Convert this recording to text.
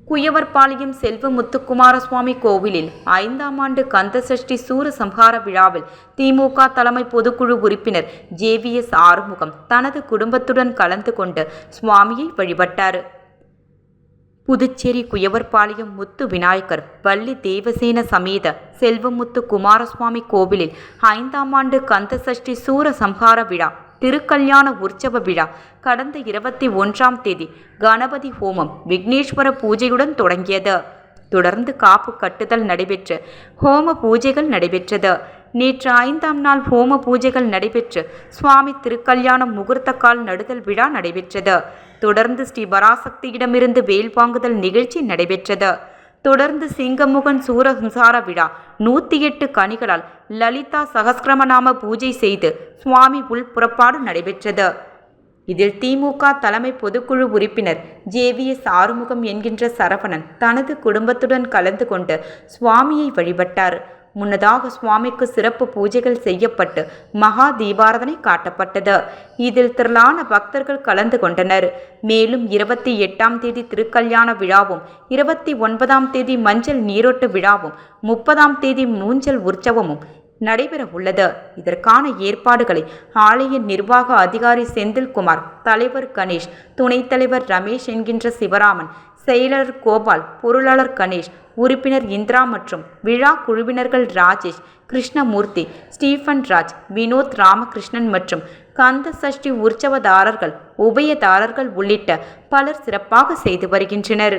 குயவர்பாளையம் செல்வ முத்துக்குமாரசுவாமி கோவிலில் 5ஆம் ஆண்டு கந்தசஷ்டி சூரசம்ஹார விழாவில் திமுக தலைமை பொதுக்குழு உறுப்பினர் JVS ஆறுமுகம் தனது குடும்பத்துடன் கலந்து கொண்டு சுவாமியை வழிபட்டார். புதுச்சேரி குயவர்பாளையம் முத்து விநாயகர் வள்ளி தேவசேன சமேத செல்வமுத்து குமாரசுவாமி கோவிலில் 5ஆம் ஆண்டு கந்தசஷ்டி சூரசம்ஹார விழா திருக்கல்யாண உற்சவ விழா கடந்த 21ஆம் தேதி கணபதி ஹோமம் விக்னேஸ்வர பூஜையுடன் தொடங்கியது. தொடர்ந்து காப்பு கட்டுதல் நடைபெற்று ஹோம பூஜைகள் நடைபெற்றது. நேற்று 5ஆம் நாள் ஹோம பூஜைகள் நடைபெற்று சுவாமி திருக்கல்யாண முகூர்த்த கால் நடுதல் விழா நடைபெற்றது. தொடர்ந்து ஸ்ரீ பராசக்தியிடமிருந்து வேல் வாங்குதல் நிகழ்ச்சி நடைபெற்றது. தொடர்ந்து சிங்கமுகன் சூரசம்ஹார விழா 108 கனிகளால் லலிதா சகஸ்ரமநாம பூஜை செய்து சுவாமி உள் புறப்பாடு நடைபெற்றது. இதில் திமுக தலைமை பொதுக்குழு உறுப்பினர் JVS ஆறுமுகம் என்கின்ற சரவணன் தனது குடும்பத்துடன் கலந்து கொண்டு சுவாமியை வழிபட்டார். முன்னதாக சுவாமிக்கு சிறப்பு பூஜைகள் செய்யப்பட்டு மகா தீபாராதனை காட்டப்பட்டது. இதில் திரளான பக்தர்கள் கலந்து கொண்டனர். மேலும் 28ஆம் தேதி திருக்கல்யாண விழாவும் 29ஆம் தேதி மஞ்சள் நீரோட்டு விழாவும் 30ஆம் தேதி மூஞ்சல் உற்சவமும் நடைபெற உள்ளது. இதற்கான ஏற்பாடுகளை ஆலய நிர்வாக அதிகாரி செந்தில்குமார், தலைவர் கணேஷ், துணைத் தலைவர் ரமேஷ் என்கின்ற சிவராமன், செயலர் கோபால், பொருளாளர் கணேஷ், உறுப்பினர் இந்திரா மற்றும் விழா குழுவினர்கள் ராஜேஷ், கிருஷ்ணமூர்த்தி, ஸ்டீஃபன் ராஜ், வினோத், ராமகிருஷ்ணன் மற்றும் கந்த சஷ்டி உற்சவதாரர்கள், உபயதாரர்கள் உள்ளிட்ட பலர் சிறப்பாக செய்து வருகின்றனர்.